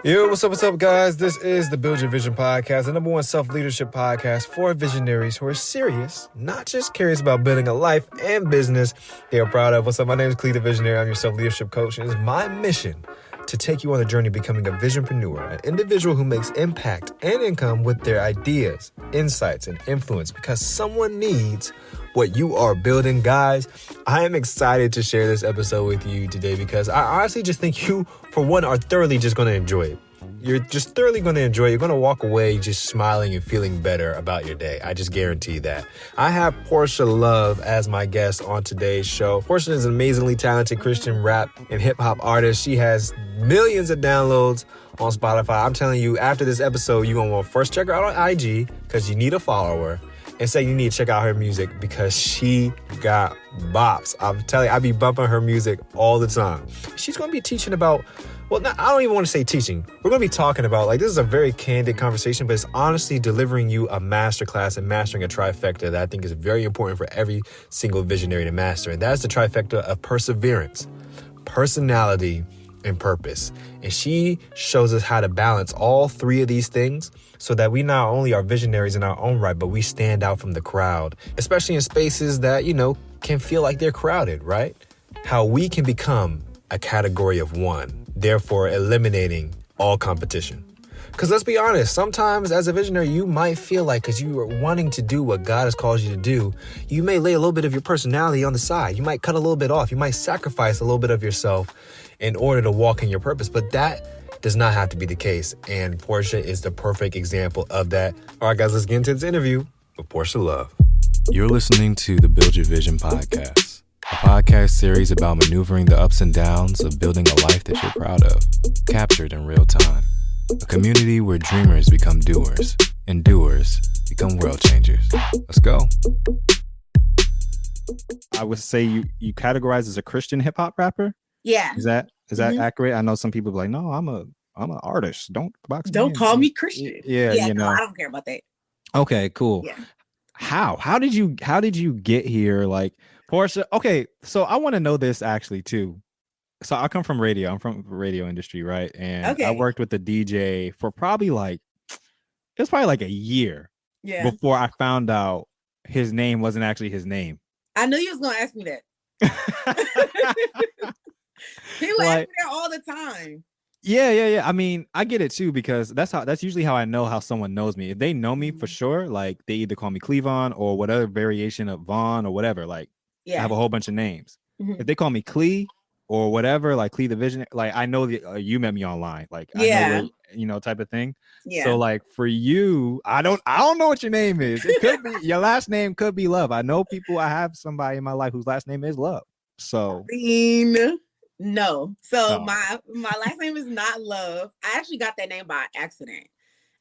Yo, what's up, guys? This is the Build Your Vision podcast, the number one self-leadership podcast for visionaries who are serious, not just curious about building a life and business they are proud of. What's up? My name is Clee, the visionary. I'm your self-leadership coach, and it's my mission to take you on the journey of becoming a visionpreneur, an individual who makes impact and income with their ideas, insights, and influence because someone needs what you are building. Guys, I am excited to share this episode with you today because I honestly just think you, for one, are thoroughly just going to enjoy it. You're just thoroughly going to enjoy it. You're going to walk away just smiling and feeling better about your day. I just guarantee that. I have Porsha Love as my guest on today's show. Porsha is an amazingly talented Christian rap and hip hop artist. She has millions of downloads on Spotify. I'm telling you, after this episode, you're going to want to first check her out on IG because you need a follower. And say you need to check out her music because she got bops. I'm telling you, I be bumping her music all the time. She's going to be teaching about, I don't even want to say teaching. We're going to be talking about, this is a very candid conversation, but it's honestly delivering you a masterclass and mastering a trifecta that I think is very important for every single visionary to master. And that's the trifecta of perseverance, personality, and purpose. And she shows us how to balance all three of these things so that we not only are visionaries in our own right, but we stand out from the crowd, especially in spaces that, can feel like they're crowded, right? How we can become a category of one, therefore eliminating all competition. Because let's be honest, sometimes as a visionary, you might feel like because you are wanting to do what God has called you to do, you may lay a little bit of your personality on the side. You might cut a little bit off. You might sacrifice a little bit of yourself in order to walk in your purpose. But that does not have to be the case. And Porsha is the perfect example of that. All right, guys, let's get into this interview with Porsha Love. You're listening to the Build Your Vision podcast, a podcast series about maneuvering the ups and downs of building a life that you're proud of, captured in real time. A community where dreamers become doers and doers become world changers. Let's go. I would say you categorize as a Christian hip hop rapper. Yeah. Is that accurate? I know some people be like, no, I'm an artist. Don't call me Christian. Yeah, no, I don't care about that. Okay, cool. Yeah. How did you get here? Like, Porsha. Okay, so I want to know this actually too. So I come from radio. I'm from the radio industry, right? And I worked with the DJ for probably like a year before I found out his name wasn't actually his name. I knew you was gonna ask me that. People ask me that all the time. Yeah. I mean, I get it too because that's usually how I know how someone knows me. If they know me for sure, like they either call me Cleavon or whatever variation of Vaughn or whatever. Like I have a whole bunch of names. Mm-hmm. If they call me Clee or whatever, like Clee the Vision, like I know that you met me online, like I know type of thing. Yeah. So like for you, I don't know what your name is. It could be your last name could be Love. I have somebody in my life whose last name is Love. So no. So my last name is not Love. I actually got that name by accident.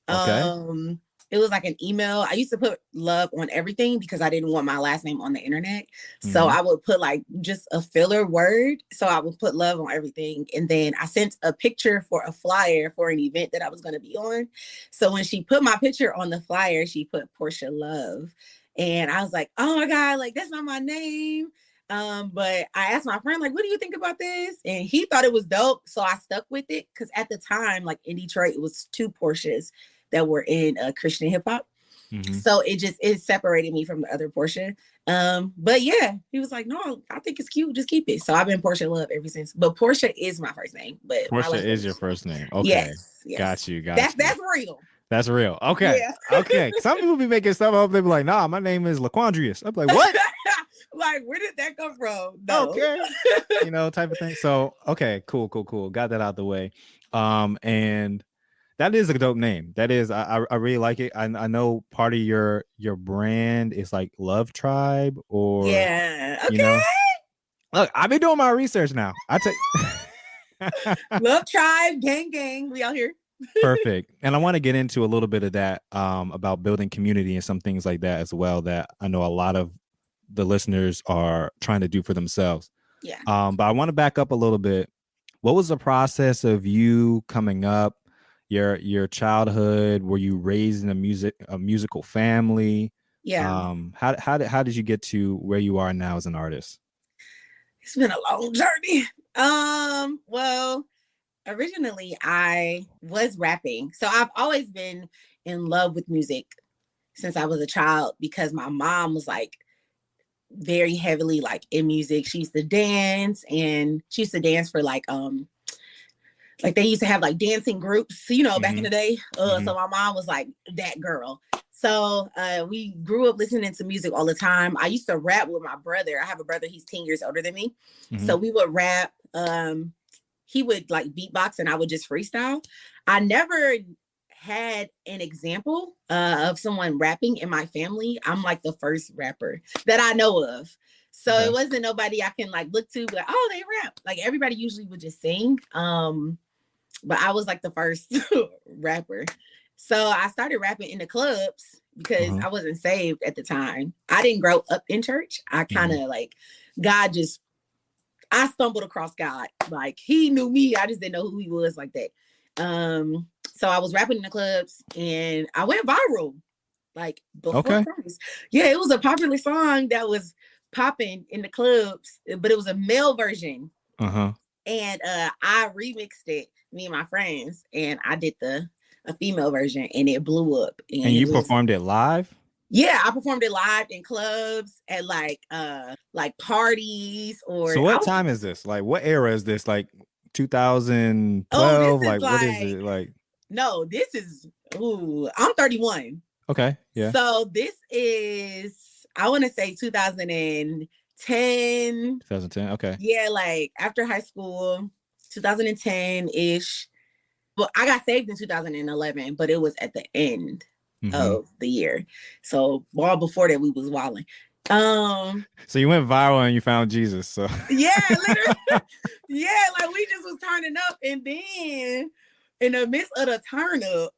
Okay. It was like an email. I used to put Love on everything because I didn't want my last name on the internet. So I would put like just a filler word. So I would put Love on everything. And then I sent a picture for a flyer for an event that I was going to be on. So when she put my picture on the flyer, she put Porsha Love. And I was like, oh my God, like that's not my name. But I asked my friend, like, what do you think about this? And he thought it was dope. So I stuck with it. Cause at the time, like in Detroit, it was two Porshas that were in Christian hip hop. Mm-hmm. So it separated me from the other Porsha. But yeah, he was like, no, I think it's cute. Just keep it. So I've been Porsha Love ever since. But Porsha is my first name. But Porsha is your first name. Okay. Yes. Got you. That's real. That's real. Okay. Yeah. Okay. Some people be making stuff up. They be like, nah, my name is LaQuandrius. I'm like, what? Like, where did that come from? No. Okay. Type of thing. So, okay, cool. Got that out the way. And that is a dope name. That is, I really like it. I know part of your brand is like Love Tribe or okay. Look, I've been doing my research now. I take Love Tribe, gang. We out here. Perfect. And I want to get into a little bit of that about building community and some things like that as well that I know a lot of the listeners are trying to do for themselves. Yeah. But I want to back up a little bit. What was the process of you coming up? Your childhood? Were you raised in a musical family? Yeah. How did you get to where you are now as an artist? It's been a long journey. Well, Originally, I was rapping. So I've always been in love with music since I was a child because my mom was like very heavily like in music. She used to dance, and she used to dance for like they used to have like dancing groups, you know, back in the day. So my mom was like that girl. So we grew up listening to music all the time. I used to rap with my brother. I have a brother, he's 10 years older than me. So we would rap. He would like beatbox and I would just freestyle. I never had an example of someone rapping in my family. I'm like the first rapper that I know of. So it wasn't nobody I can like look to, but oh, they rap. Like everybody usually would just sing. But I was like the first rapper. So I started rapping in the clubs because I wasn't saved at the time. I didn't grow up in church. I kind of like, I stumbled across God. Like he knew me. I just didn't know who he was like that. So I was rapping in the clubs and I went viral. Like before Christ. Yeah, it was a popular song that was popping in the clubs, but it was a male version. And I remixed it, me and my friends, and I did a female version, and it blew up. And you performed it live? Yeah, I performed it live in clubs at like parties or. So what time is this? Like what era is this? Like 2012? Like what is it? Like no, this is I'm 31. Okay, yeah. So this is I want to say 2010. 2010, okay. Yeah, like after high school, 2010-ish. Well, I got saved in 2011, but it was at the end of the year. So all before that, we was wilding. So you went viral and you found Jesus. So yeah, literally. Yeah, like we just was turning up, and then in the midst of the turn up,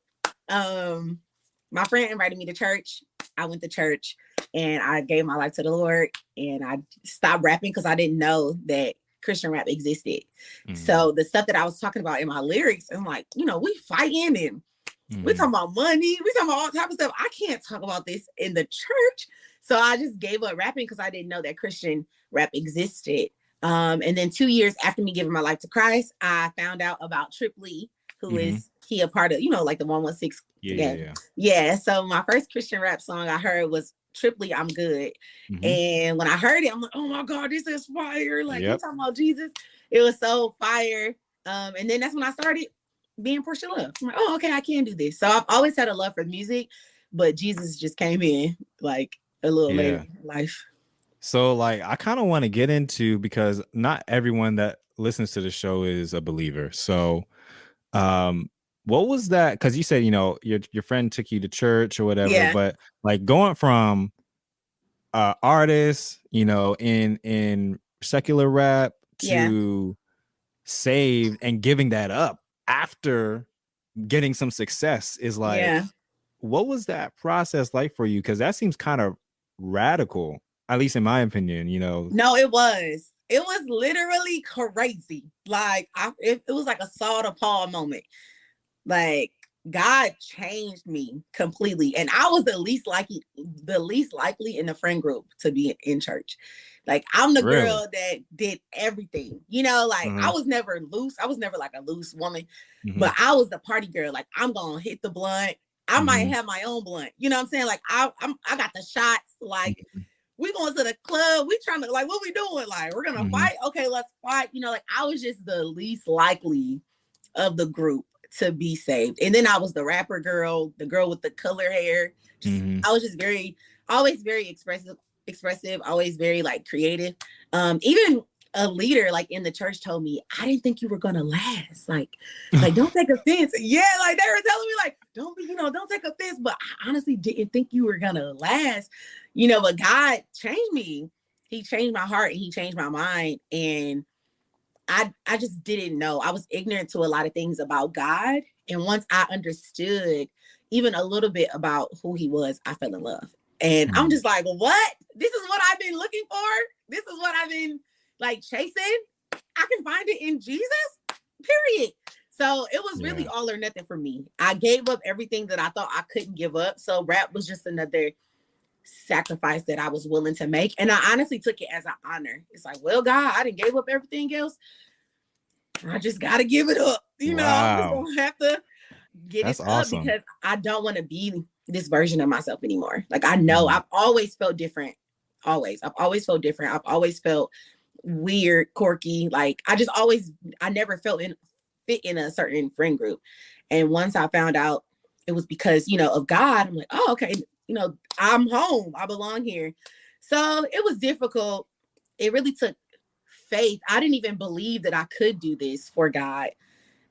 my friend invited me to church. I went to church and I gave my life to the Lord, and I stopped rapping because I didn't know that Christian rap existed. So the stuff that I was talking about in my lyrics, I'm like, you know, we fighting and we talking about money, we talking about all type of stuff. I can't talk about this in the church. So I just gave up rapping because I didn't know that Christian rap existed. And then 2 years after me giving my life to Christ, I found out about Clee, who is he a part of, you know, like the 116. Yeah. So my first Christian rap song I heard was Triply, I'm Good. And when I heard it, I'm like, oh my God, this is fire. Like you talking about Jesus. It was so fire. And then that's when I started being Porsha Love. I'm like, oh, okay, I can do this. So I've always had a love for music, but Jesus just came in like a little later in life. So like I kind of want to get into, because not everyone that listens to the show is a believer. So what was that? Because you said, you know, your friend took you to church or whatever, but like going from artists, you know, in secular rap to saved and giving that up after getting some success is like, what was that process like for you? Because that seems kind of radical, at least in my opinion, you know. No, it was literally crazy. Like it was like a Saul to Paul moment. Like God changed me completely, and I was the least likely in the friend group to be in church. Like I'm the girl that did everything, you know. Like I was never loose. I was never like a loose woman, but I was the party girl. Like I'm gonna hit the blunt. I might have my own blunt. You know what I'm saying? Like I got the shots. Like we going to the club. We trying to like, what we doing? Like we're gonna fight. Okay, let's fight. You know, like I was just the least likely of the group to be saved. And then I was the rapper girl, the girl with the color hair. I was just always very expressive, always very like creative. Even a leader like in the church told me, I didn't think you were gonna last. Like don't take offense. Yeah, like they were telling me like, don't take offense. But I honestly didn't think you were gonna last. You know, but God changed me. He changed my heart and he changed my mind. And I just didn't know. I was ignorant to a lot of things about God. And once I understood even a little bit about who he was, I fell in love. And I'm just like, what? This is what I've been looking for. This is what I've been like chasing. I can find it in Jesus, period. So it was really all or nothing for me. I gave up everything that I thought I couldn't give up. So rap was just another sacrifice that I was willing to make. And I honestly took it as an honor. It's like, well, God, I didn't gave up everything else. I just got to give it up. You know, I'm just going to have to get it up because I don't want to be this version of myself anymore. Like, I know I've always felt different. Always. I've always felt different. I've always felt weird, quirky. Like, I never fit in a certain friend group. And once I found out it was because, you know, of God, I'm like, oh, okay, you know, I'm home. I belong here. So it was difficult. It really took faith. I didn't even believe that I could do this for God.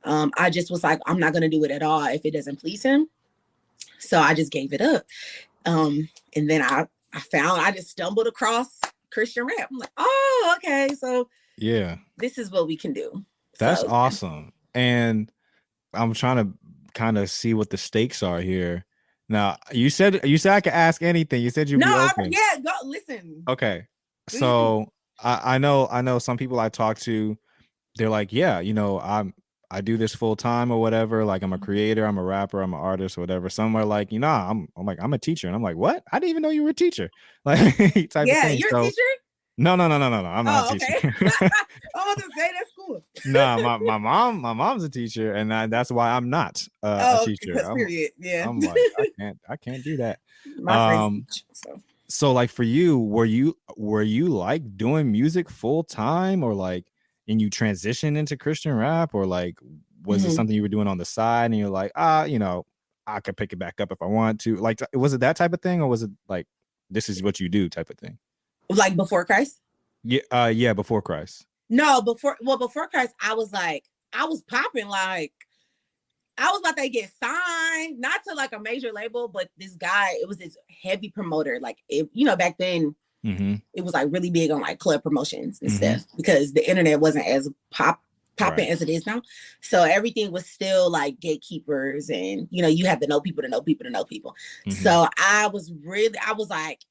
I just was like, I'm not going to do it at all if it doesn't please him. So I just gave it up. And then I just stumbled across Christian rap. I'm like, oh, okay. So yeah, this is what we can do. That's awesome. And I'm trying to kind of see what the stakes are here. Now, you said I could ask anything. You said you'd be open. Yeah, go listen. Okay. So I know some people I talk to, they're like, yeah, you know, I do this full time or whatever. Like, I'm a creator, I'm a rapper, I'm an artist or whatever. Some are like, you know, I'm a teacher. And I'm like, what? I didn't even know you were a teacher. Like, type of thing. You're a teacher? No. I'm not a teacher. Okay. I was gonna say that's cool. No, my mom's a teacher, and that's why I'm not a teacher. Period. Yeah. I'm like, I can't do that. My friends teach, so like for you, were you like doing music full time, or like, and you transition into Christian rap, or like was it something you were doing on the side and you're like, you know, I could pick it back up if I want to? Like, was it that type of thing, or was it like this is what you do type of thing? Like before Christ? Yeah, before Christ. No, before Christ, I was popping, like I was about to get signed, not to like a major label, but this guy, it was this heavy promoter. Like, it, you know, back then it was like really big on like club promotions and stuff, because the internet wasn't as popping as it is now. So everything was still like gatekeepers, and you know, you had to know people to know people to know people. So I was like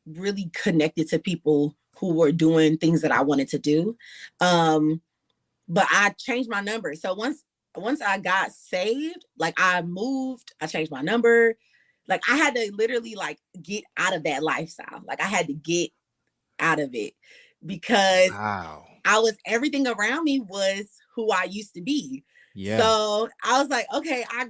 really connected to people who were doing things that I wanted to do. But I changed my number. So once I got saved, like I changed my number. Like I had to literally like get out of that lifestyle. Like I had to get out of it because everything around me was who I used to be. Yeah. So I was like, okay, I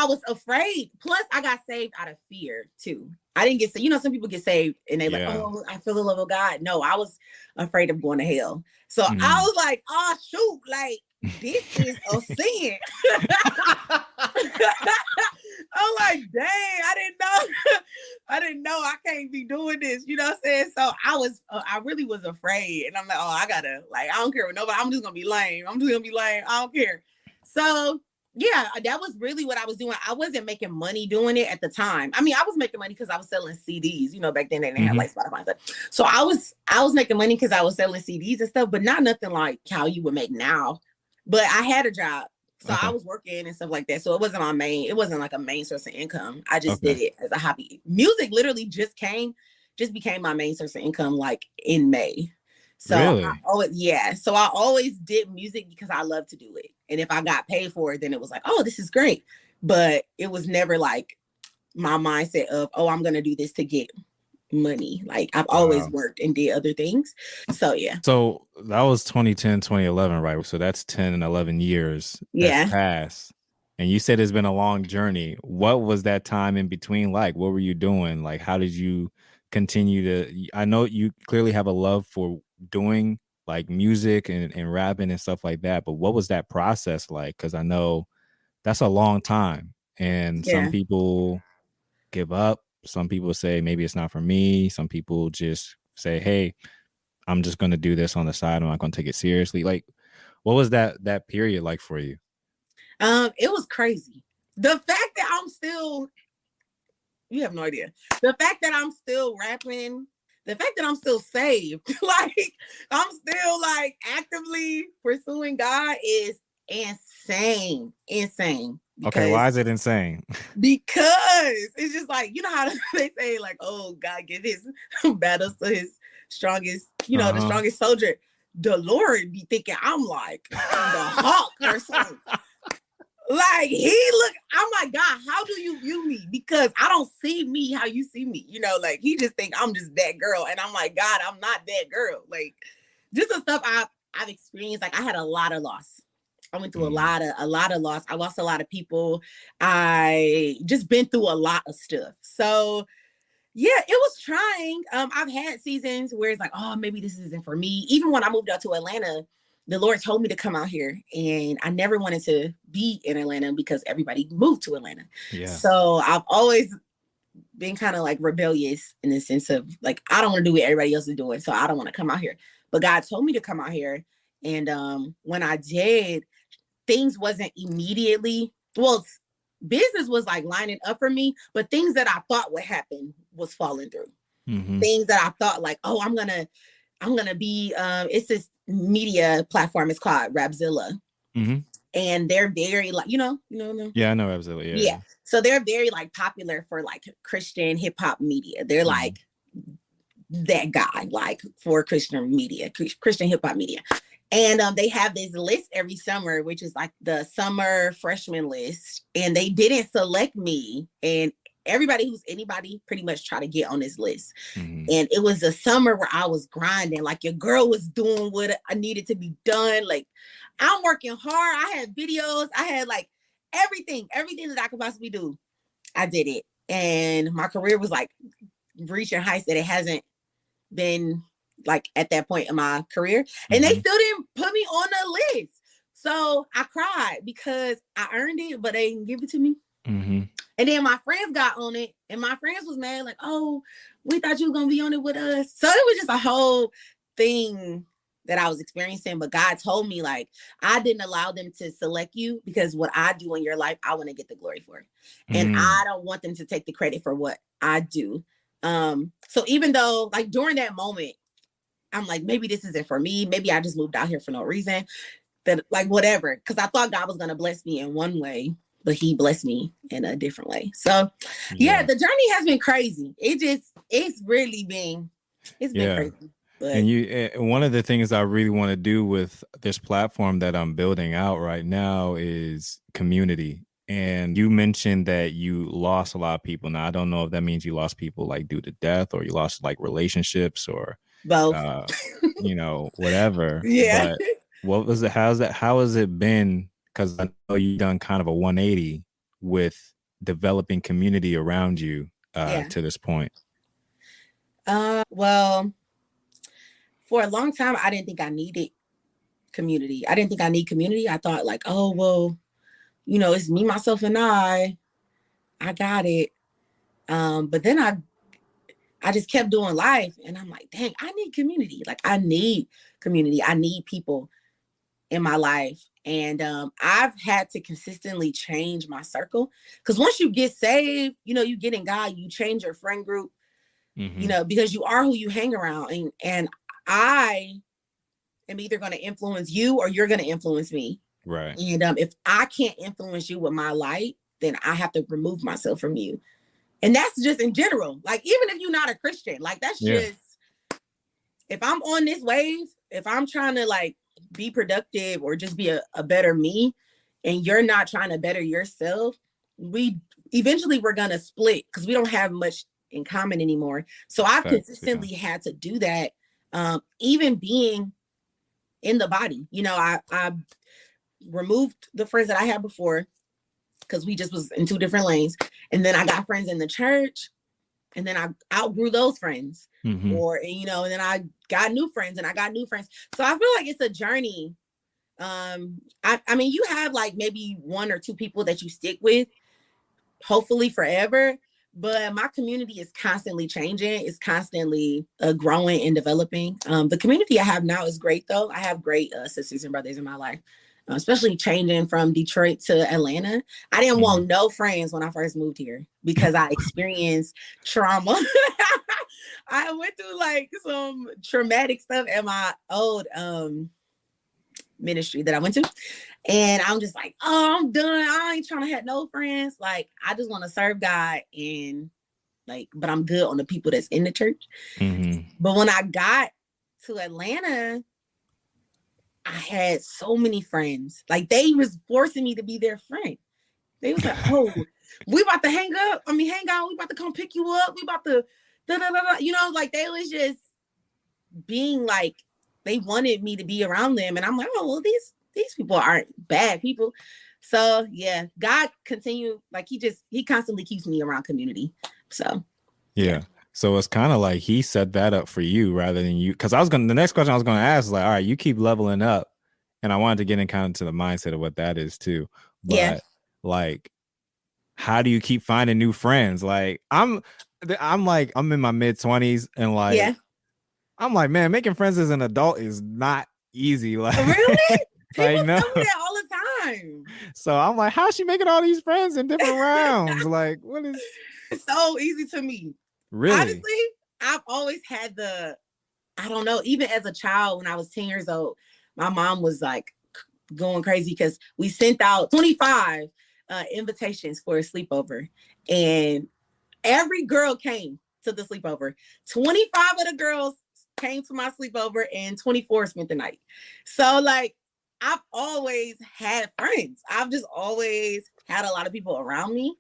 was afraid. Plus I got saved out of fear too. I didn't get saved. You know, some people get saved and they're like, oh, I feel the love of God. No, I was afraid of going to hell. So I was like, oh shoot, like this is a sin. I'm like, dang, I didn't know I can't be doing this. You know what I'm saying? So I really was afraid. And I'm like, oh, I don't care what nobody, I'm just gonna be lame. I don't care. So yeah, that was really what I was doing. I wasn't making money doing it at the time. I mean, I was making money because I was selling CDs. You know, back then they didn't have like Spotify and stuff. So I was making money because I was selling CDs and stuff, but not nothing like how you would make now. But I had a job, so I was working and stuff like that. So it wasn't like a main source of income. I just did it as a hobby. Music literally just became my main source of income like in May. So really? So I always did music because I love to do it. And if I got paid for it, then it was like, oh, this is great. But it was never like my mindset of, oh, I'm going to do this to get money. Like I've always worked and did other things. So yeah. So that was 2010, 2011, right? So that's 10 and 11 years that's passed. And you said it's been a long journey. What was that time in between like? What were you doing? Like, how did you continue to, I know you clearly have a love for doing like music and rapping and stuff like that, but what was that process like? Because I know that's a long time, and some people give up, some people say maybe it's not for me, some people just say, hey, I'm just going to do this on the side, I'm not going to take it seriously. Like, what was that period like for you? It was crazy. The fact that you have no idea. The fact that I'm still rapping, the fact that I'm still saved, like I'm still like actively pursuing God is insane. Okay, why is it insane? Because it's just like, you know how they say like, oh, God give his battles to his strongest, the strongest soldier. The Lord be thinking I'm like the Hawk or something. Like I'm like, God, how do you view me? Because I don't see me how you see me. Like he just think I'm just that girl. And I'm like, God, I'm not that girl. Like just the stuff I've experienced, like I had a lot of loss. I went through a lot of loss. I lost a lot of people. I just been through a lot of stuff. So yeah, it was trying. I've had seasons where it's like, oh, maybe this isn't for me. Even when I moved out to Atlanta, the Lord told me to come out here, and I never wanted to be in Atlanta because everybody moved to Atlanta. Yeah. So I've always been kind of like rebellious in the sense of like, I don't want to do what everybody else is doing. So I don't want to come out here. But God told me to come out here. And when I did, things wasn't immediately, well, business was like lining up for me, but things that I thought would happen was falling through. Things that I thought like, oh, I'm gonna be, it's this media platform. It's called Rapzilla. And they're very like, you know. Yeah, I know Rapzilla. Yeah. So they're very like popular for like Christian hip hop media. They're like that guy, like for Christian media, Christian hip hop media. And they have this list every summer, which is like the summer freshman list. And they didn't select me. And anybody pretty much try to get on this list. And it was a summer where I was grinding. Like your girl was doing what I needed to be done. Like I'm working hard. I had videos. I had like everything that I could possibly do. I did it. And my career was like reaching heights that it hasn't been like at that point in my career. And they still didn't put me on the list. So I cried because I earned it, but they didn't give it to me. And then my friends got on it, and my friends was mad, like, oh, we thought you were going to be on it with us. So it was just a whole thing that I was experiencing. But God told me, like, I didn't allow them to select you because what I do in your life, I want to get the glory for it. And I don't want them to take the credit for what I do. So even though, like, during that moment, I'm like, maybe this isn't for me. Maybe I just moved out here for no reason. That, like, whatever. Because I thought God was going to bless me in one way, but he blessed me in a different way. So yeah, the journey has been crazy. It's been crazy. But. And one of the things I really want to do with this platform that I'm building out right now is community. And you mentioned that you lost a lot of people. Now, I don't know if that means you lost people like due to death, or you lost like relationships, or both, whatever. Yeah. But what was it? How has it been? Because I know you've done kind of a 180 with developing community around you to this point. Well, for a long time, I didn't think I needed community. I didn't think I need community. I thought like, oh, well, it's me, myself, and I got it. But then I just kept doing life, and I'm like, dang, I need community. Like I need community. I need people in my life. And I've had to consistently change my circle, because once you get saved, you get in God, you change your friend group, because you are who you hang around. And I am either going to influence you or you're going to influence me. Right. And if I can't influence you with my light, then I have to remove myself from you. And that's just in general. Like, even if you're not a Christian, like that's just, if I'm on this wave, if I'm trying to like be productive or just be a better me, and you're not trying to better yourself, we're gonna split, because we don't have much in common anymore. So I've consistently had to do that. Even being in the body, I removed the friends that I had before, because we just was in two different lanes. And then I got friends in the church, and then I outgrew those friends. And then I got new friends, and I got new friends. So I feel like it's a journey. I mean, you have like maybe one or two people that you stick with, hopefully forever. But my community is constantly changing. It's constantly growing and developing. The community I have now is great, though. I have great sisters and brothers in my life, especially changing from Detroit to Atlanta. I didn't want no friends when I first moved here, because I experienced trauma. I went through like some traumatic stuff at my old ministry that I went to. And I'm just like, oh, I'm done. I ain't trying to have no friends. Like, I just want to serve God, and like, but I'm good on the people that's in the church. But when I got to Atlanta, I had so many friends. Like, they was forcing me to be their friend. They was like, oh, we about to hang out. We about to come pick you up. We about to, like, they was just being like they wanted me to be around them. And I'm like, oh, well, these people aren't bad people. So yeah, God continue, like he constantly keeps me around community. So yeah. So it's kind of like he set that up for you rather than you. Because the next question I was going to ask is like, all right, you keep leveling up, and I wanted to get in kind of to the mindset of what that is too. But like, how do you keep finding new friends? Like I'm like, I'm in my mid-20s, and like, I'm like, man, making friends as an adult is not easy. Like, really? People like, no. tell me that all the time. So I'm like, how's she making all these friends in different rounds? Like, what is? It's so easy to me. Really? Honestly, I've always had I don't know, even as a child, when I was 10 years old, my mom was like going crazy because we sent out 25 invitations for a sleepover, and every girl came to the sleepover. 25 of the girls came to my sleepover, and 24 spent the night. So like, I've always had friends. I've just always had a lot of people around me.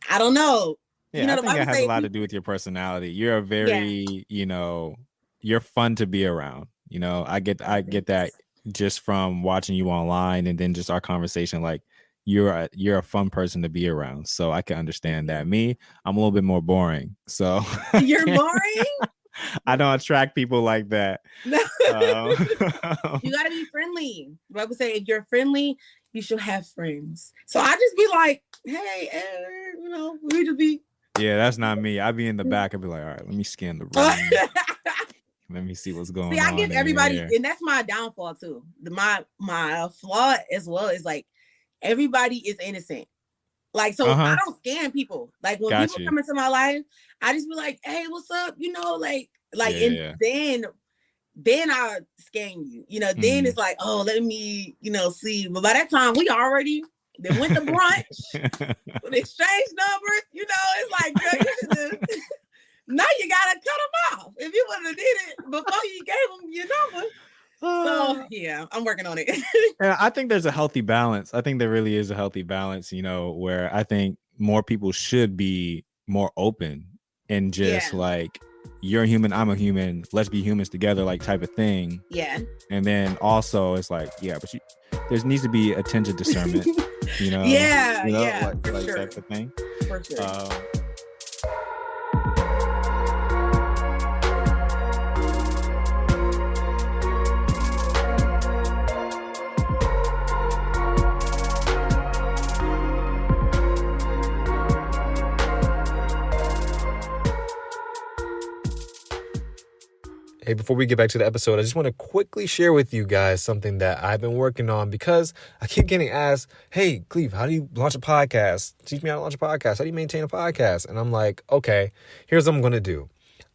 I don't know. Yeah, I think it has a lot to do with your personality. You're a very, you're fun to be around. I get that just from watching you online, and then just our conversation. Like, you're a fun person to be around. So I can understand that. Me, I'm a little bit more boring. So you're boring? I don't attract people like that. You gotta be friendly. I would say if you're friendly, you should have friends. So I just be like, hey, we need to be. Yeah, that's not me. I'd be in the back. I'd be like, all right, let me scan the room. Let me see what's going on. See, I give everybody, and that's my downfall too. My flaw as well is like, everybody is innocent. Like, so I don't scan people. Like, when people come into my life, I just be like, hey, what's up? Then I scan you. Then it's like, oh, let me, see. But by that time, we already went to brunch, we exchanged numbers. It's like, girl, now you gotta cut them off. If you would have did it before you gave them your number. So yeah, I'm working on it. And I think there's a healthy balance. I think there really is a healthy balance, where I think more people should be more open and just like, you're a human, I'm a human, let's be humans together, like, type of thing. Yeah. And then also it's like, but there needs to be attention discernment, like sure. Type of thing. For sure. Hey, before we get back to the episode, I just want to quickly share with you guys something that I've been working on, because I keep getting asked, hey, Cleve, how do you launch a podcast? Teach me how to launch a podcast. How do you maintain a podcast? And I'm like, okay, here's what I'm going to do.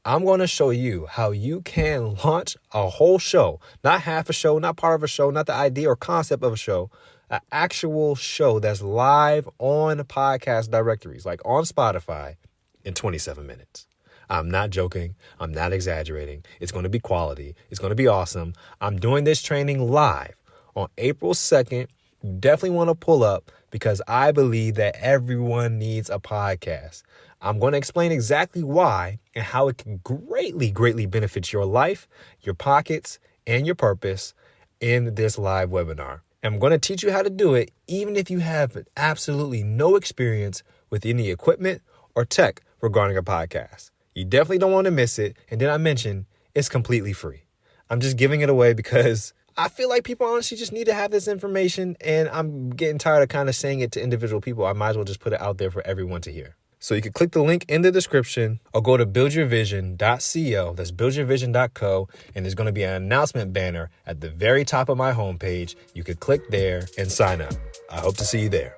I'm going to show you how you can launch a whole show, not half a show, not part of a show, not the idea or concept of a show, an actual show that's live on podcast directories, like on Spotify, in 27 minutes. I'm not joking. I'm not exaggerating. It's going to be quality. It's going to be awesome. I'm doing this training live on April 2nd. You definitely want to pull up, because I believe that everyone needs a podcast. I'm going to explain exactly why and how it can greatly, greatly benefit your life, your pockets, and your purpose in this live webinar. And I'm going to teach you how to do it, even if you have absolutely no experience with any equipment or tech regarding a podcast. You definitely don't want to miss it. And then I mentioned it's completely free. I'm just giving it away because I feel like people honestly just need to have this information, and I'm getting tired of kind of saying it to individual people. I might as well just put it out there for everyone to hear. So you can click the link in the description or go to buildyourvision.co. That's buildyourvision.co. And there's going to be an announcement banner at the very top of my homepage. You could click there and sign up. I hope to see you there.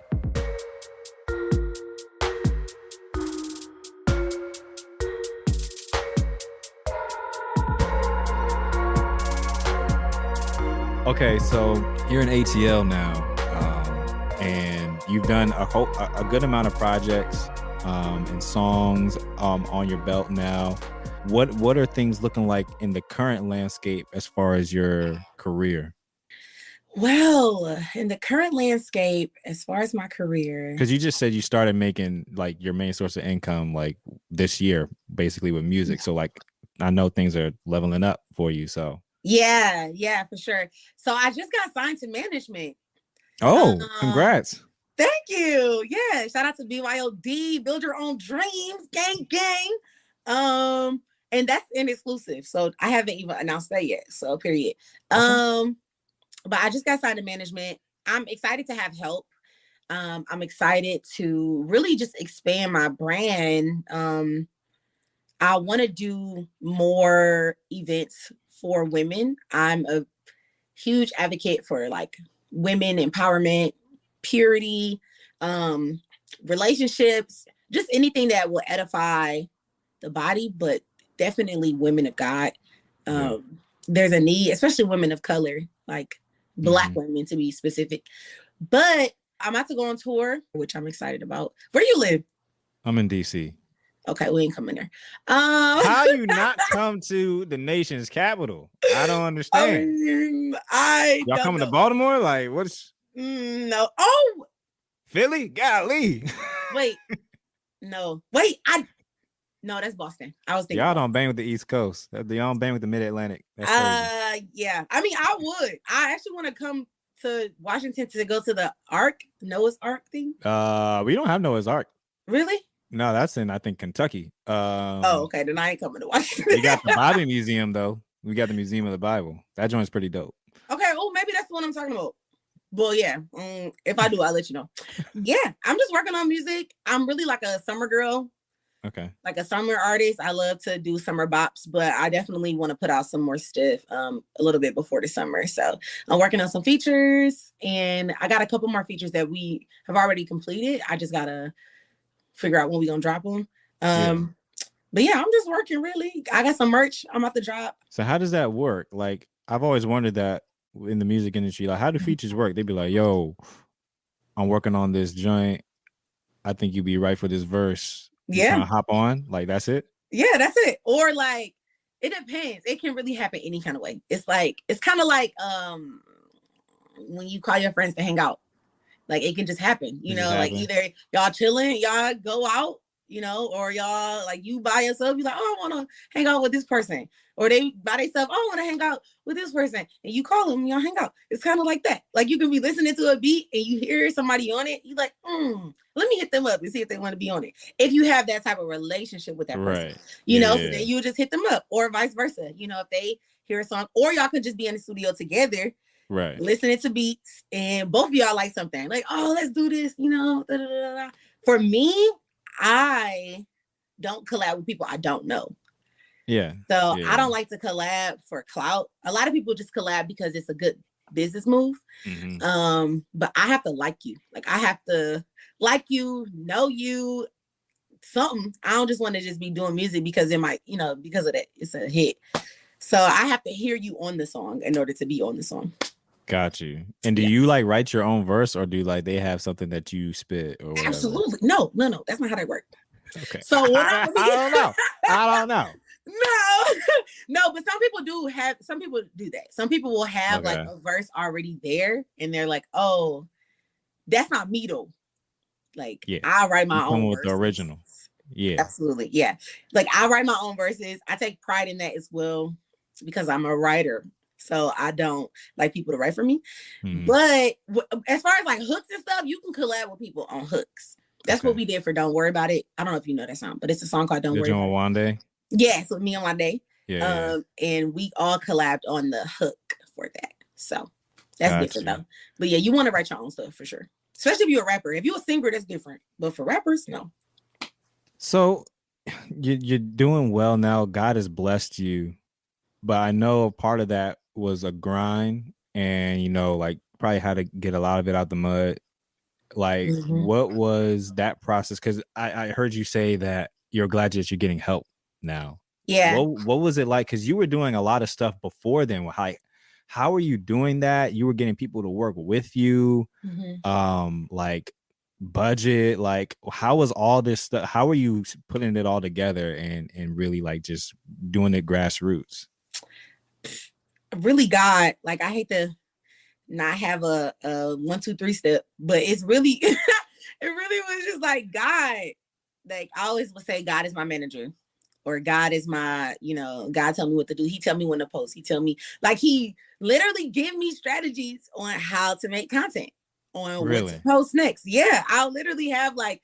Okay, so you're in ATL now, and you've done a good amount of projects and songs on your belt now. What are things looking like in the current landscape as far as your career? Well, in the current landscape, as far as my career, because you just said you started making like your main source of income like this year, basically with music. So like, I know things are leveling up for you. So Yeah, for sure. So I just got signed to management. Oh, congrats. Thank you. Yeah. Shout out to BYOD, Build Your Own Dreams, gang. And that's an exclusive. So I haven't even announced that yet. So period. Okay. But I just got signed to management. I'm excited to have help. I'm excited to really just expand my brand. I want to do more events for women. I'm a huge advocate for like women empowerment, purity, relationships, just anything that will edify the body, but definitely women of God. There's a need, especially women of color, like Black women to be specific. But I'm about to go on tour, which I'm excited about. Where do you live? I'm in DC. Okay, we ain't coming there. How you not come to the nation's capital? I don't understand. Y'all coming to Baltimore? Like, what's no? Oh, Philly? Golly. Wait, no, no, that's Boston. I was thinking y'all don't bang with the East Coast. Y'all don't bang with the Mid-Atlantic. Yeah. I mean, I would. I actually want to come to Washington to go to the Noah's Ark thing. We don't have Noah's Ark. Really? No, that's in, I think, Kentucky. Okay, then I ain't coming to Washington. We got the Bible Museum, though. We got the Museum of the Bible. That joint's pretty dope. Okay, maybe that's the one I'm talking about. Well, yeah. If I do, I'll let you know. Yeah, I'm just working on music. I'm really like a summer girl. Okay. Like a summer artist. I love to do summer bops, but I definitely want to put out some more stuff a little bit before the summer. So I'm working on some features, and I got a couple more features that we have already completed. I just gotta figure out when we're gonna drop them. But yeah, I'm just working really. I got some merch I'm about to drop. So how does that work? Like, I've always wondered that in the music industry, like, how do features work? They'd be like, yo, I'm working on this joint. I think you'd be right for this verse. You trying to hop on? Like, that's it? Yeah, that's it. Or like, it depends. It can really happen any kind of way. It's kind of like when you call your friends to hang out. Like, it can just happen, like either y'all chilling, y'all go out, or y'all like you by yourself, you're like, oh, I want to hang out with this person. Or they by themselves, oh, I want to hang out with this person. And you call them, y'all hang out. It's kind of like that. Like, you can be listening to a beat and you hear somebody on it. You're like, let me hit them up and see if they want to be on it. If you have that type of relationship with that person, so then you just hit them up, or vice versa. If they hear a song, or y'all could just be in the studio together. Right. Listening to beats, and both of y'all like something. Like, oh, let's do this, Da, da, da, da. For me, I don't collab with people I don't know. Yeah. So I don't like to collab for clout. A lot of people just collab because it's a good business move. But I have to like you. Like, I have to like you, know you, something. I don't just want to just be doing music because it might, because of that, it's a hit. So I have to hear you on the song in order to be on the song. Got you. And do you like write your own verse, or do like they have something that you spit or whatever? Absolutely. No. That's not how that works. Okay. So what I don't know. No, but some people do that. Some people will have like a verse already there, and they're like, oh, that's not me though. Like, I write my own with the original. Yeah. Absolutely. Yeah. Like, I write my own verses. I take pride in that as well because I'm a writer. So I don't like people to write for me. But as far as like hooks and stuff, you can collab with people on hooks. That's what we did for Don't Worry About It. I don't know if you know that song, but it's a song called Don't Worry About It. One Day? Yes, with me on One Day. Yeah. And we all collabed on the hook for that. So that's different though. But yeah, you want to write your own stuff for sure. Especially if you're a rapper. If you're a singer, that's different. But for rappers, no. So you're doing well now. God has blessed you. But I know part of that was a grind, and like probably had to get a lot of it out the mud. Like, what was that process? Because I heard you say that you're glad that you're getting help now. Yeah. What was it like? Because you were doing a lot of stuff before then. How are you doing that? You were getting people to work with you. Like budget. Like, how was all this stuff? How are you putting it all together and really like just doing it grassroots? Really, God, like, I hate to not have a 1, 2, 3 step, but it's really it really was just like God. Like, I always would say God is my manager. or God is my, God tell me what to do. He tell me when to post. He tell me, like, he literally give me strategies on how to make content, on what to post next. Yeah, I'll literally have like,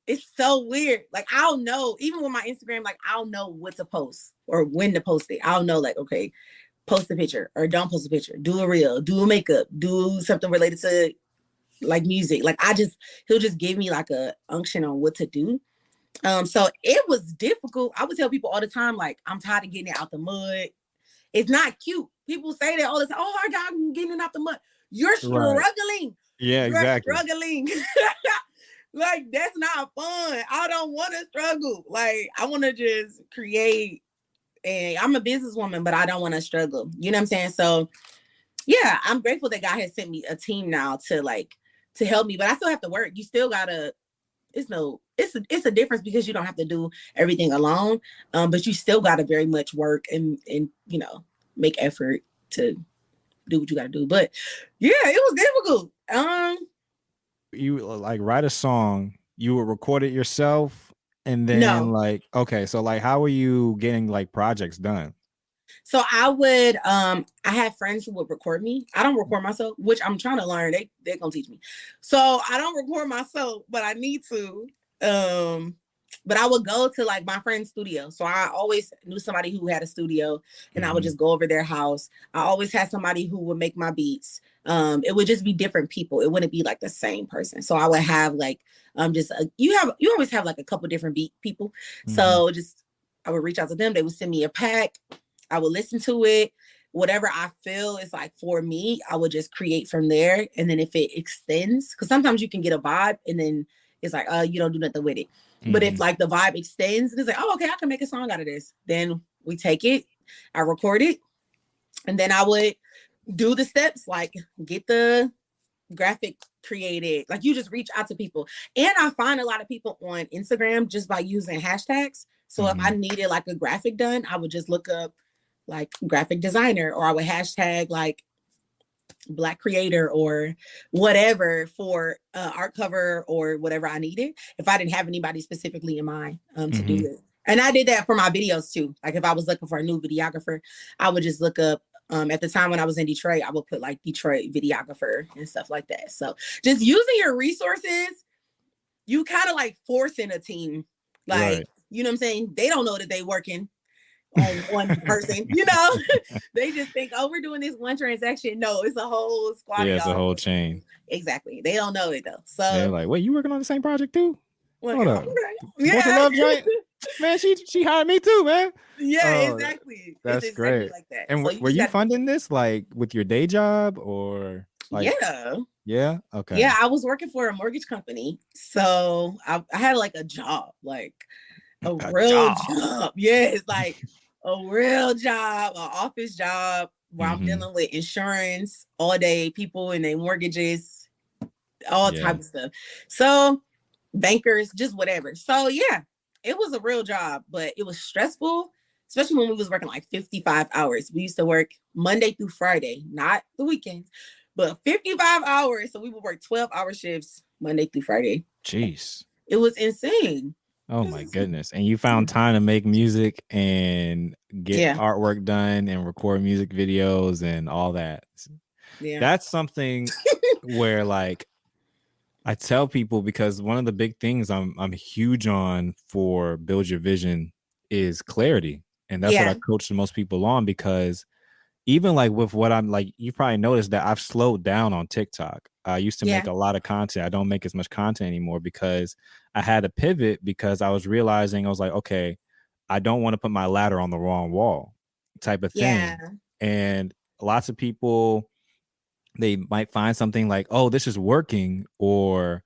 it's so weird. Like, I'll know, even with my Instagram, like, I'll know what to post or when to post it. I'll know, like, okay, post a picture or don't post a picture, do a reel, do a makeup, do something related to like music. Like, he'll just give me like a unction on what to do. So it was difficult. I would tell people all the time, like, I'm tired of getting it out the mud. It's not cute. People say that all the time. Oh my God, I'm getting it out the mud. You're struggling. Right. Yeah, You're exactly. Struggling. Like, that's not fun. I don't want to struggle. Like, I want to just create. And I'm a businesswoman, but I don't want to struggle. You know what I'm saying? So yeah, I'm grateful that God has sent me a team now to help me, but I still have to work. You still gotta, it's a difference because you don't have to do everything alone. But you still gotta very much work and make effort to do what you gotta do. But yeah, it was difficult. You like write a song, you would record it yourself, and then so like how are you getting like projects done? So I would, I had friends who would record me. I don't record myself, which I'm trying to learn. They're gonna teach me. So I don't record myself, but I need to. But I would go to like my friend's studio. So I always knew somebody who had a studio, and I would just go over their house. I always had somebody who would make my beats. It would just be different people. It wouldn't be like the same person. So I would have like, you always have like a couple different beat people. So I would reach out to them. They would send me a pack. I would listen to it. Whatever I feel is like for me, I would just create from there. And then if it extends, because sometimes you can get a vibe and then it's like, you don't do nothing with it. But if like the vibe extends, it's like, oh, okay, I can make a song out of this. Then we take it, I record it, and then I would do the steps, like get the graphic created. Like, you just reach out to people. And I find a lot of people on Instagram just by using hashtags. So if I needed like a graphic done, I would just look up like graphic designer, or I would hashtag like Black creator or whatever for art cover or whatever I needed, if I didn't have anybody specifically in mind to do it. And I did that for my videos too. Like, if I was looking for a new videographer, I would just look up, at the time when I was in Detroit, I would put like Detroit videographer and stuff like that. So just using your resources, you kind of like forcing a team. Like, you know what I'm saying? They don't know that they working on one person, they just think, oh, we're doing this one transaction. No, it's a whole squad. Yeah, it's a whole chain. Exactly. They don't know it though. So they're like, wait, you working on the same project too? Like, hold up. Porsha Love joint? Man, she hired me too, man. Yeah, exactly. That's it's great. Like that. And so were you funding this like with your day job or like? Yeah. Okay. Yeah, I was working for a mortgage company, so I had like a job, like a real job. Yeah, it's like a real job, an office job where I'm dealing with insurance all day, people and their mortgages, all type of stuff. So bankers, just whatever. So yeah, it was a real job, but it was stressful, especially when we was working like 55 hours. We used to work Monday through Friday, not the weekends, but 55 hours. So we would work 12-hour shifts Monday through Friday. Jeez. It was insane. Oh my goodness. And you found time to make music and get artwork done and record music videos and all that. Yeah. That's something where like I tell people, because one of the big things I'm huge on for Build Your Vision is clarity. And that's what I coach the most people on, because even like with what I'm like, you probably noticed that I've slowed down on TikTok. I used to make a lot of content. I don't make as much content anymore because I had to pivot, because I was realizing, I was like, okay, I don't want to put my ladder on the wrong wall type of thing. Yeah. And lots of people, they might find something like, oh, this is working, or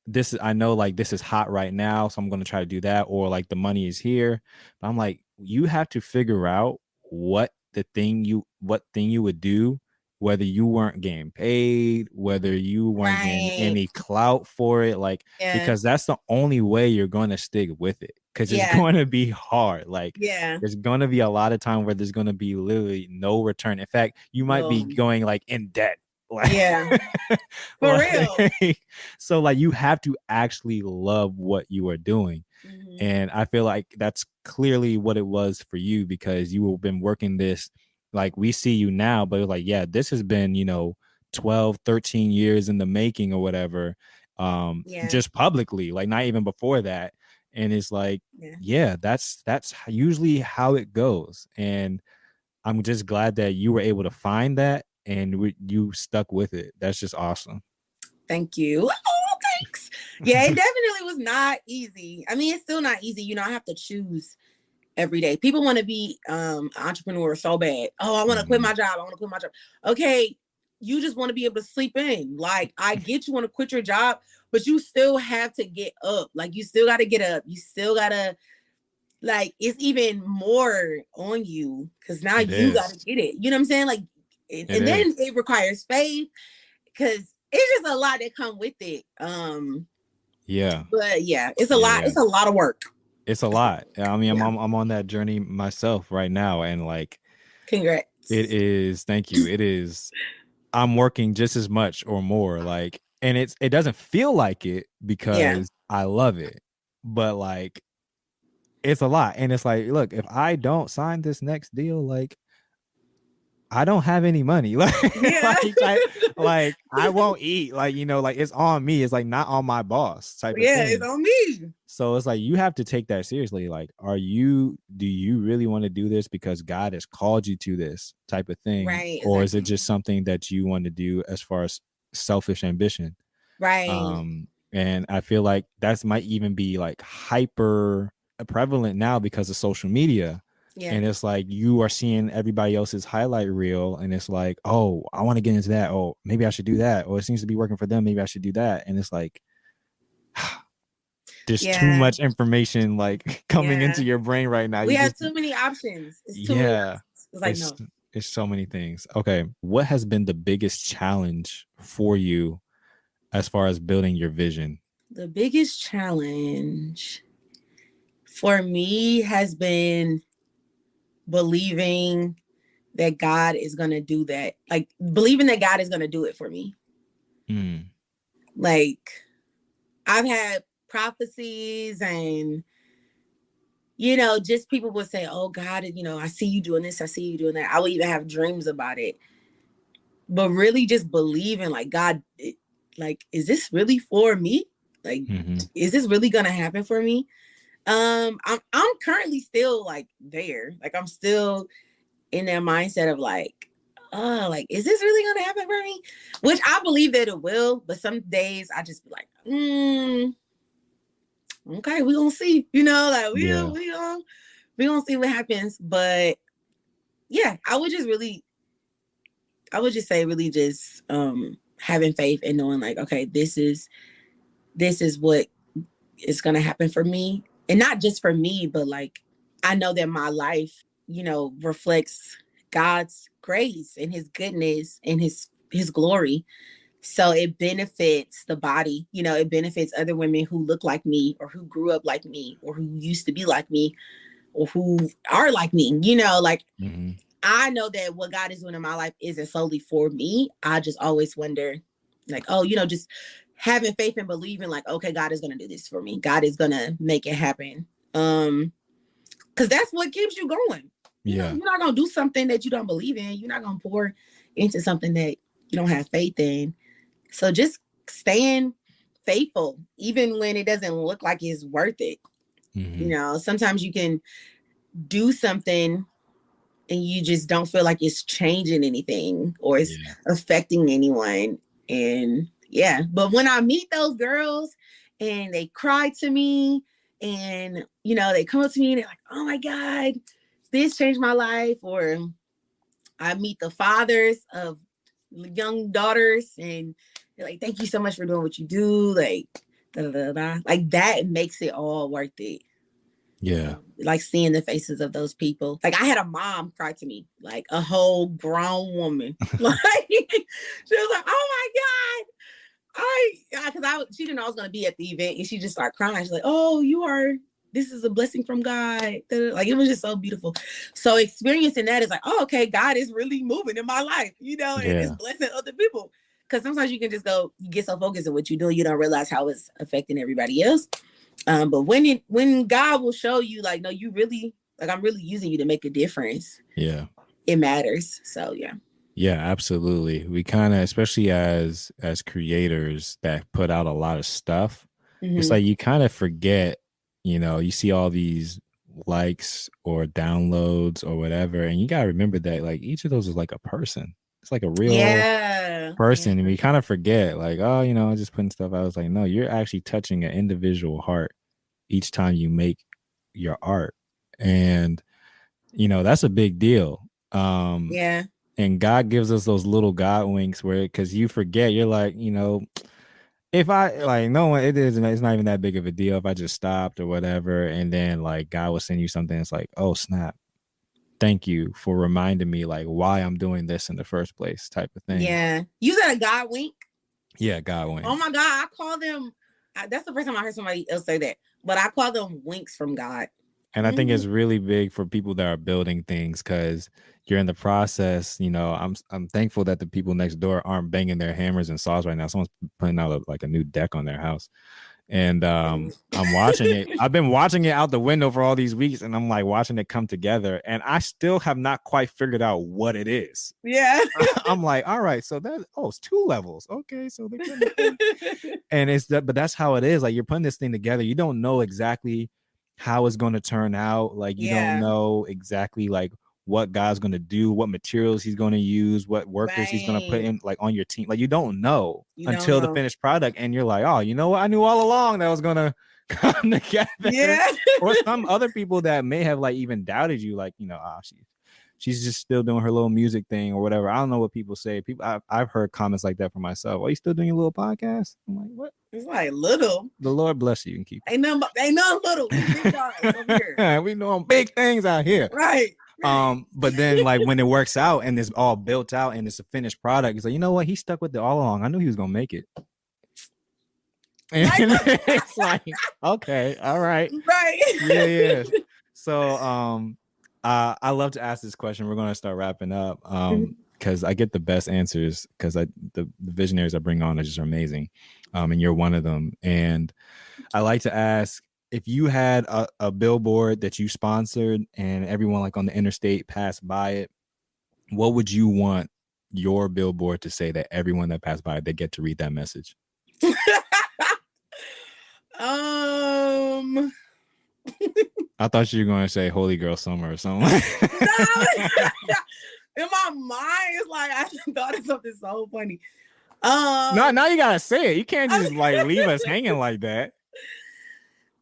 this is, I know like this is hot right now, so I'm going to try to do that, or like the money is here. But I'm like, you have to figure out what thing you would do, whether you weren't getting paid, whether you weren't getting any clout for it, like because that's the only way you're going to stick with it, because it's going to be hard. Like there's going to be a lot of time where there's going to be literally no return. In fact, you might be going like in debt Like, yeah, for real. So like you have to actually love what you are doing. Mm-hmm. And I feel like that's clearly what it was for you, because you have been working this, like we see you now, but like, yeah, this has been, 12, 13 years in the making or whatever. Just publicly, like not even before that. And it's like, yeah, that's usually how it goes. And I'm just glad that you were able to find that and you stuck with it. That's just awesome. Thank you. Oh, thanks. Yeah, it definitely was not easy. I mean, it's still not easy. I have to choose every day. People want to be an entrepreneur so bad. Oh, I want to quit my job. Okay, you just want to be able to sleep in. Like, I get you want to quit your job, but you still have to get up. Like, you still got to get up. You still got to, like, it's even more on you because now you got to get it. You know what I'm saying? Like, and then it requires faith because it's just a lot that come with it. Yeah. But yeah, it's a lot. It's a lot of work. It's a lot. I mean, I'm on that journey myself right now, and like, congrats. It is. Thank you. It is. I'm working just as much or more. Like, and it doesn't feel like it because I love it, but like, it's a lot. And it's like, look, if I don't sign this next deal, like, I don't have any money. Like, like I won't eat. Like, like it's on me. It's like not on my boss type of thing. It's on me. So it's like you have to take that seriously. Like, do you really want to do this because God has called you to this type of thing? Right. Or is it just something that you want to do as far as selfish ambition? Right. And I feel like that might even be like hyper prevalent now because of social media. Yeah. And it's like you are seeing everybody else's highlight reel, and it's like, oh, I want to get into that. Oh, maybe I should do that. Or it seems to be working for them. Maybe I should do that. And it's like, there's too much information like coming into your brain right now. We have too many options. It's too many options. It's like, no. It's so many things. Okay. What has been the biggest challenge for you as far as building your vision? The biggest challenge for me has been believing that God is going to do that. Like, believing that God is going to do it for me. Like, I've had prophecies and, just people would say, oh, God, I see you doing this. I see you doing that. I would even have dreams about it. But really just believing, like, God, like, is this really for me? Like, is this really going to happen for me? I'm currently still like there. Like, I'm still in that mindset of like, oh, like, is this really going to happen for me? Which I believe that it will. But some days I just be like, okay, we're going to see, like we gonna see what happens. But yeah, I would just say really just having faith and knowing like, okay, this is what is going to happen for me. And not just for me, but like, I know that my life, reflects God's grace and his goodness and his glory. So it benefits the body, it benefits other women who look like me or who grew up like me or who used to be like me or who are like me, like I know that what God is doing in my life isn't solely for me. I just always wonder like, oh, just having faith and believing like, okay, God is going to do this for me. God is going to make it happen. Because that's what keeps you going. You're not going to do something that you don't believe in. You're not going to pour into something that you don't have faith in. So just staying faithful, even when it doesn't look like it's worth it. Sometimes you can do something and you just don't feel like it's changing anything or it's affecting anyone. And but when I meet those girls and they cry to me and, they come up to me and they're like, oh my God, this changed my life. Or I meet the fathers of young daughters and they're like, thank you so much for doing what you do. Like, like that makes it all worth it. Yeah. Like seeing the faces of those people. Like I had a mom cry to me, like a whole grown woman. Like she was like, oh my God. She didn't know I was going to be at the event and she just started crying. She's like, oh, you are this is a blessing from God. Like, it was just so beautiful. So experiencing that is like, oh, okay, God is really moving in my life, you know, and it's blessing other people. Because sometimes you can just you get so focused on what you do, you don't realize how it's affecting everybody else. But when God will show you, like, no, you really, like, I'm really using you to make a difference. Yeah. It matters. So, yeah. Yeah, absolutely. We kind of, especially as creators that put out a lot of stuff, it's like you kind of forget, you know, you see all these likes or downloads or whatever, and you got to remember that, like, each of those is like a person. It's like a real person. And we kind of forget, like, oh, you know, just putting stuff out. I was like, no, you're actually touching an individual heart each time you make your art. And, you know, that's a big deal. And God gives us those little God winks where, because you forget, you're like, you know, if I, like, no one, it's not even that big of a deal if I just stopped or whatever. And then, like, God will send you something. It's like, oh, snap. Thank you for reminding me, like, why I'm doing this in the first place, type of thing. Yeah. You said a God wink? Yeah, God wink. Oh my God. I call them, that's the first time I heard somebody else say that, but I call them winks from God. And I think it's really big for people that are building things, because you're in the process. You know, I'm thankful that the people next door aren't banging their hammers and saws right now. Someone's putting out a new deck on their house. And I'm watching it. I've been watching it out the window for all these weeks, and I'm like watching it come together, and I still have not quite figured out what it is. Yeah. I'm like, all right, so it's 2 levels. Okay, so and it's that, but that's how it is. Like, you're putting this thing together. You don't know exactly how it's going to turn out. Like, you don't know exactly, like, what God's going to do, what materials he's going to use, what workers he's going to put in, like, on your team. Like, you don't know until the finished product. And you're like, oh, you know what? I knew all along that was going to come together. Yeah. Or some other people that may have, like, even doubted you, like, you know, she's just still doing her little music thing or whatever. I don't know what people say. I've heard comments like that for myself. Are you still doing your little podcast? I'm like, what? It's like little. The Lord bless you and keep. Ain't nothing little. We big dogs over here. We doing big things out here. Right. But then, like, when it works out and it's all built out and it's a finished product, it's like, you know what? He stuck with it all along. I knew he was gonna make it. And it's like, okay, all right. Right. Yeah. So I love to ask this question. We're gonna start wrapping up. Because I get the best answers, because the visionaries I bring on are just amazing. And you're one of them. And I like to ask, if you had a billboard that you sponsored and everyone, like, on the interstate passed by it, what would you want your billboard to say that everyone that passed by it, they get to read that message? I thought you were going to say Holy Girl Summer or something. In my mind, it's like, I thought of something so funny. No, now you gotta say it. You can't just like leave us hanging like that.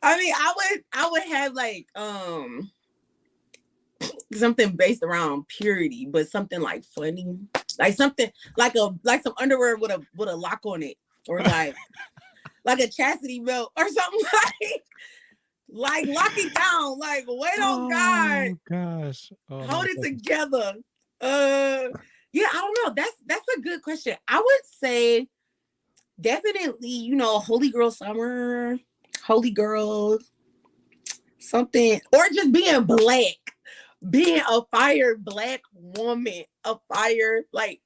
I mean, I would have like something based around purity, but something like funny, like something like some underwear with a lock on it, or like a chastity belt or something, like lock it down, like wait on God. Gosh, hold it together. Yeah, I don't know. That's a good question. I would say definitely, you know, Holy Girl Summer, Holy Girl, something, or just being black, being a fire Black woman, a fire like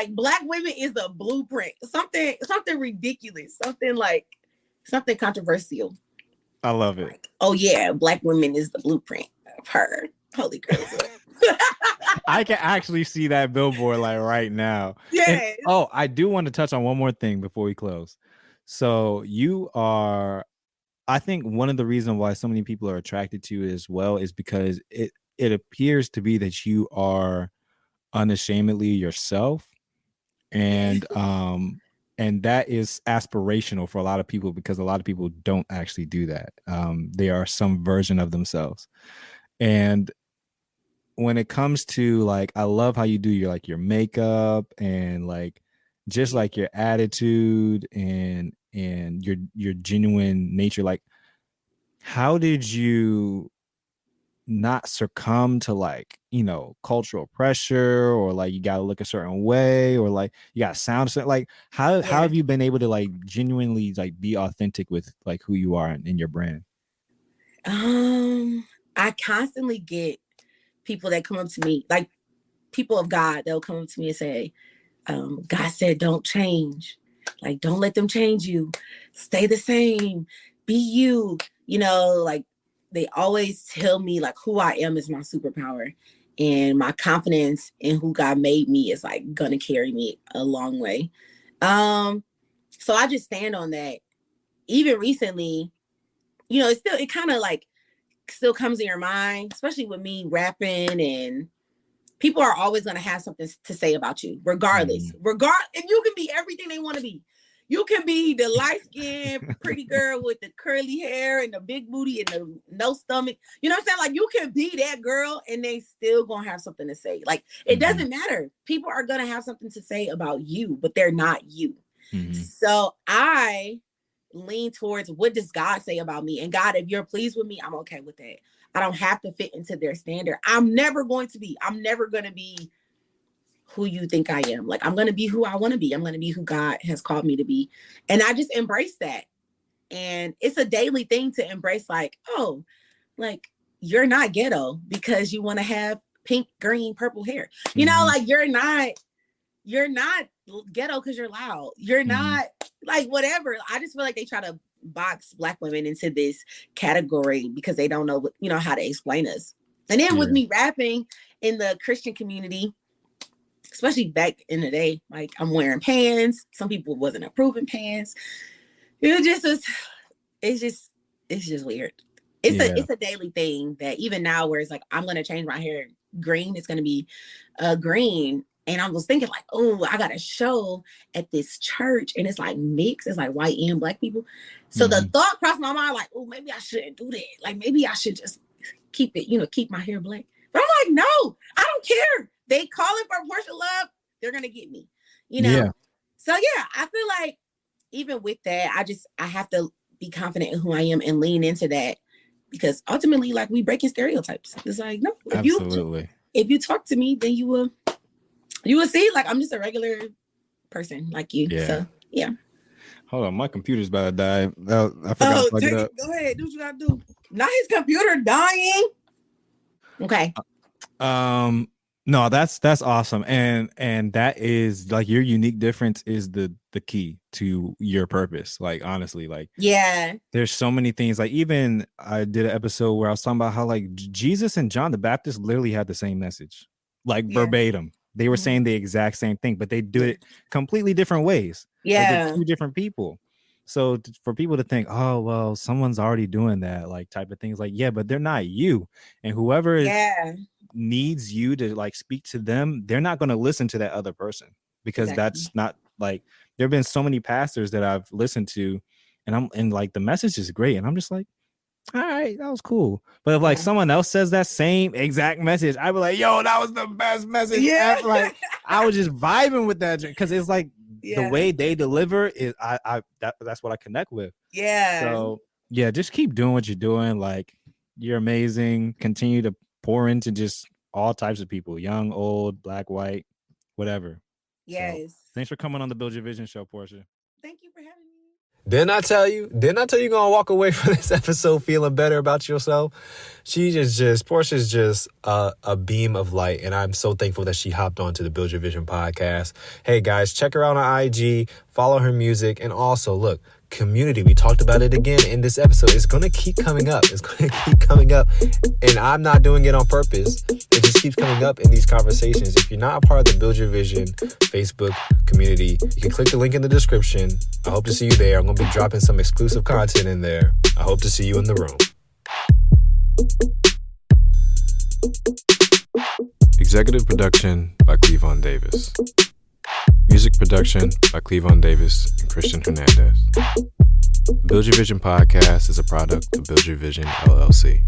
Black women is the blueprint. Something ridiculous, something controversial. I love it. Like, oh yeah, Black women is the blueprint of her. Holy Girl. I can actually see that billboard like right now. Yeah. I do want to touch on one more thing before we close. So you are, I think one of the reasons why so many people are attracted to you as well is because it appears to be that you are unashamedly yourself. And that is aspirational for a lot of people, because a lot of people don't actually do that. They are some version of themselves. And when it comes to, like, I love how you do your makeup and like just like your attitude and your genuine nature. Like, how did you not succumb to, like, you know, cultural pressure, or like you got to look a certain way, or like you got to sound certain? Like, how have you been able to like genuinely like be authentic with like who you are in your brand? I constantly get people that come up to me, like people of God, they'll come up to me and say, God said, don't change. Like, don't let them change you. Stay the same. Be you. You know, like they always tell me like who I am is my superpower. And my confidence in who God made me is like gonna carry me a long way. So I just stand on that. Even recently, you know, it kind of like still comes in your mind, especially with me rapping, and people are always going to have something to say about you, regardless. And you can be everything they want to be. You can be the light-skinned pretty girl with the curly hair and the big booty and the no stomach. You know what I'm saying? Like, you can be that girl and they still going to have something to say. Like, it doesn't matter. People are going to have something to say about you, but they're not you. So I lean towards, what does God say about me? And God, if you're pleased with me, I'm okay with that. I don't have to fit into their standard. I'm never going to be who you think I am. Like, I'm going to be who I want to be. I'm going to be who God has called me to be. And I just embrace that. And it's a daily thing to embrace, like, oh, like, you're not ghetto because you want to have pink, green, purple hair. You know, like, you're not ghetto because you're loud. You're not like whatever. I just feel like they try to box Black women into this category because they don't know what, you know, how to explain us. And then with me rapping in the Christian community, especially back in the day, like I'm wearing pants. Some people wasn't approving pants. It's just weird. It's a daily thing that even now where it's like, I'm going to change my hair green. It's going to be green. And I was thinking like, oh, I got a show at this church and it's like mixed. It's like white and Black people. So the thought crossed my mind like, oh, maybe I shouldn't do that. Like, maybe I should just keep it, you know, keep my hair black. But I'm like, no, I don't care. They call it for Porsha Love. They're going to get me, you know? Yeah. So yeah, I feel like even with that, I have to be confident in who I am and lean into that, because ultimately, like, we breaking stereotypes. It's like, no, if you talk to me, then you will see, like, I'm just a regular person like you. Yeah. So, yeah. Hold on, my computer's about to die. I forgot to plug it up. Go ahead, do what you gotta do. Not his computer dying. Okay. No, that's awesome. And that is like your unique difference is the key to your purpose. Like, honestly, like, yeah, there's so many things. Like, even I did an episode where I was talking about how like Jesus and John the Baptist literally had the same message, like verbatim. They were saying the exact same thing, but they do it completely different ways. Yeah. Like, they're two different people. So for people to think, oh, well, someone's already doing that, like, type of things, like, yeah, but they're not you. And whoever needs you to like speak to them, they're not going to listen to that other person, because that's not like, there have been so many pastors that I've listened to and like the message is great. And I'm just like, all right, that was cool. But if like someone else says that same exact message, I'd be like, yo, that was the best message ever. Like, I was just vibing with that, because it's like the way they deliver is that's what I connect with. Yeah. So yeah, just keep doing what you're doing. Like, you're amazing. Continue to pour into just all types of people, young, old, Black, white, whatever. Yes. So, thanks for coming on the Build Your Vision show, Porsha. Thank you for having me. Didn't I tell you you're gonna walk away from this episode feeling better about yourself? Porsha's just a beam of light, and I'm so thankful that she hopped on to the Build Your Vision podcast. Hey guys, check her out on IG, follow her music, and also look, community. We talked about it again in this episode. It's gonna keep coming up. And I'm not doing it on purpose. It just keeps coming up in these conversations. If you're not a part of the Build Your Vision Facebook community, you can click the link in the description. I hope to see you there. I'm gonna be dropping some exclusive content in there. I hope to see you in the room. Executive production by Cleavon Davis. Music production by Cleavon Davis and Christian Hernandez. The Build Your Vision podcast is a product of Build Your Vision, LLC.